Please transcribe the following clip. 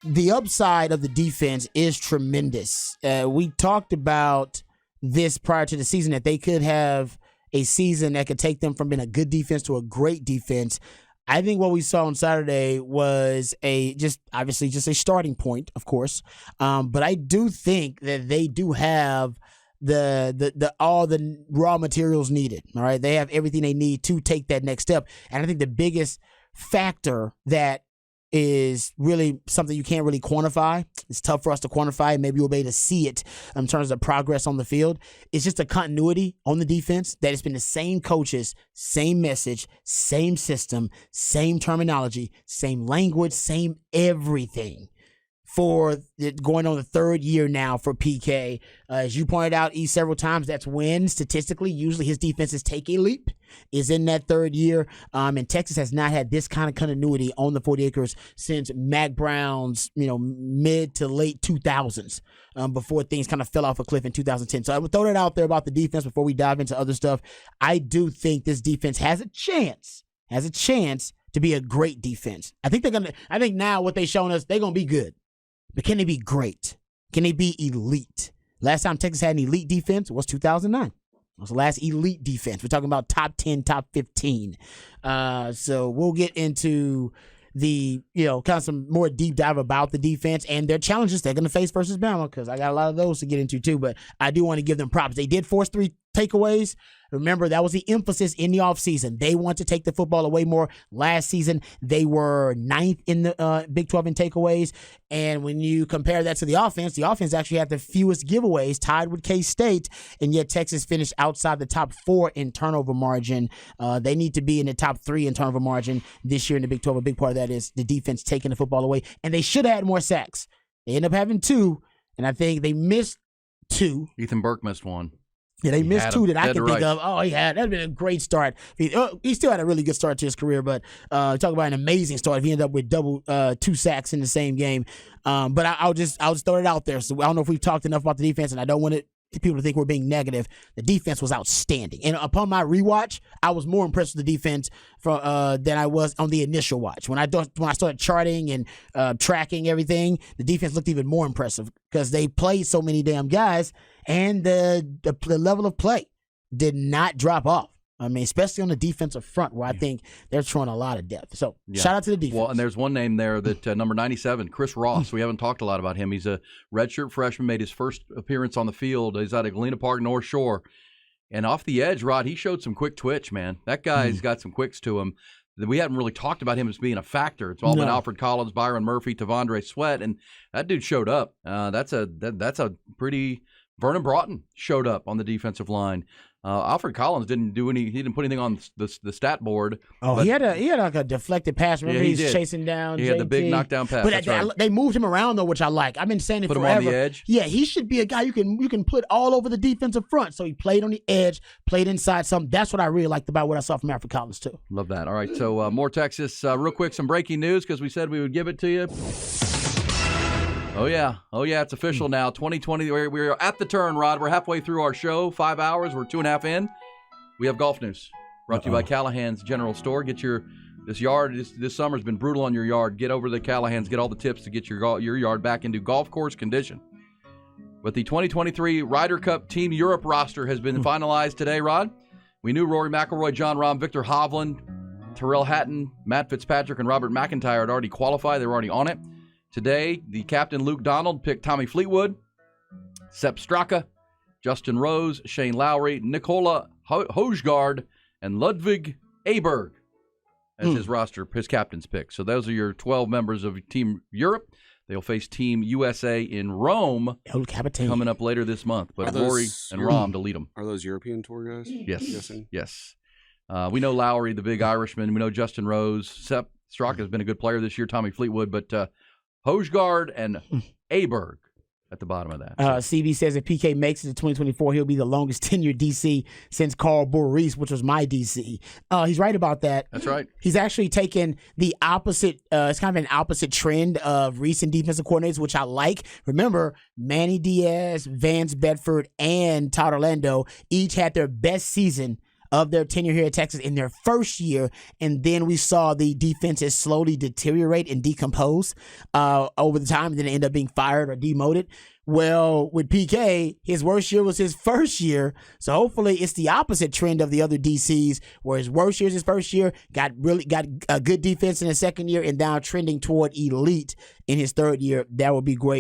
the upside of the defense is tremendous. We talked about this prior to the season, that they could have a season that could take them from being a good defense to a great defense. I think what we saw on Saturday was obviously just a starting point, of course. But I do think that they do have the all the raw materials needed. All right, they have everything they need to take that next step. And I think the biggest factor that is really something you can't really quantify. It's tough for us to quantify. Maybe you'll be able to see it in terms of progress on the field. It's just a continuity on the defense that it's been the same coaches, same message, same system, same terminology, same language, same everything for going on the third year now for PK. As you pointed out, several times, that's when statistically, usually his defenses take a leap, is in that third year. And Texas has not had this kind of continuity on the 40 acres since Mac Brown's, mid to late 2000s, before things kind of fell off a cliff in 2010. So I would throw that out there about the defense before we dive into other stuff. I do think this defense has a chance to be a great defense. I think now what they've shown us, they're going to be good. But can they be great? Can they be elite? Last time Texas had an elite defense was 2009. It was the last elite defense. We're talking about top 10, top 15. So we'll get into the, kind of some more deep dive about the defense and their challenges they're going to face versus Bama, because I got a lot of those to get into too. But I do want to give them props. They did force 3 takeaways. Remember, that was the emphasis in the offseason. They want to take the football away more. Last season, they were 9th in the Big 12 in takeaways. And when you compare that to the offense actually had the fewest giveaways, tied with K-State, and yet Texas finished outside the top 4 in turnover margin. They need to be in the top 3 in turnover margin this year in the Big 12. A big part of that is the defense taking the football away. And they should have had more sacks. They ended up having 2, and I think they missed 2. Ethan Burke missed 1. Yeah, they missed 2 that I can think of. Oh, yeah, that'd been a great start. He still had a really good start to his career, but talk about an amazing start if he ended up with double 2 sacks in the same game. But I'll just throw it out there. So I don't know if we've talked enough about the defense, and I don't want people to think we're being negative. The defense was outstanding, and upon my rewatch, I was more impressed with the defense than I was on the initial watch. When I started charting and tracking everything, the defense looked even more impressive because they played so many damn guys. And the level of play did not drop off. I mean, especially on the defensive front, where I think they're showing a lot of depth. So, shout out to the defense. Well, and there's one name there that number 97, Chris Ross. We haven't talked a lot about him. He's a redshirt freshman, made his first appearance on the field. He's out of Galena Park, North Shore. And off the edge, Rod, he showed some quick twitch, man. That guy's got some quicks to him. We haven't really talked about him as being a factor. It's all been Alfred Collins, Byron Murphy, Tavondre Sweat, and that dude showed up. That's a pretty... Vernon Broughton showed up on the defensive line. Alfred Collins didn't do any. He didn't put anything on the stat board. Oh, he had like a deflected pass. Remember, he's chasing down. He had the big knockdown pass. But they moved him around though, which I like. I've been saying it forever. Put him on the edge. Yeah, he should be a guy you can put all over the defensive front. So he played on the edge, played inside some. That's what I really liked about what I saw from Alfred Collins too. Love that. All right, so more Texas. Real quick, some breaking news because we said we would give it to you. Oh, yeah, it's official now. 2020, we're at the turn, Rod. We're halfway through our show, 5 hours. We're 2.5 in. We have golf news brought to you by Callahan's General Store. Get this summer's been brutal on your yard. Get over to Callahan's, get all the tips to get your yard back into golf course condition. But the 2023 Ryder Cup Team Europe roster has been finalized today, Rod. We knew Rory McIlroy, John Rahm, Victor Hovland, Tyrrell Hatton, Matt Fitzpatrick, and Robert McIntyre had already qualified. They were already on it. Today, the captain, Luke Donald, picked Tommy Fleetwood, Sepp Straka, Justin Rose, Shane Lowry, Nikola Højgaard, and Ludvig Aberg as his captain's pick. So those are your 12 members of Team Europe. They'll face Team USA in Rome coming up later this month. But Rory and Rahm to lead them. Are those European tour guys? Yes. We know Lowry, the big Irishman. We know Justin Rose. Sepp Straka has been a good player this year, Tommy Fleetwood. But Højgaard and Aberg at the bottom of that. CB says if PK makes it to 2024, he'll be the longest tenured DC since Carl Boris, which was my DC. He's right about that. That's right. He's actually taken the opposite, it's kind of an opposite trend of recent defensive coordinators, which I like. Remember, Manny Diaz, Vance Bedford, and Todd Orlando each had their best season of their tenure here at Texas in their first year, and then we saw the defenses slowly deteriorate and decompose over the time, and then end up being fired or demoted. Well, with PK, his worst year was his first year, so hopefully it's the opposite trend of the other DCs, where his worst year is his first year, got a good defense in his second year, and now trending toward elite in his third year. That would be great.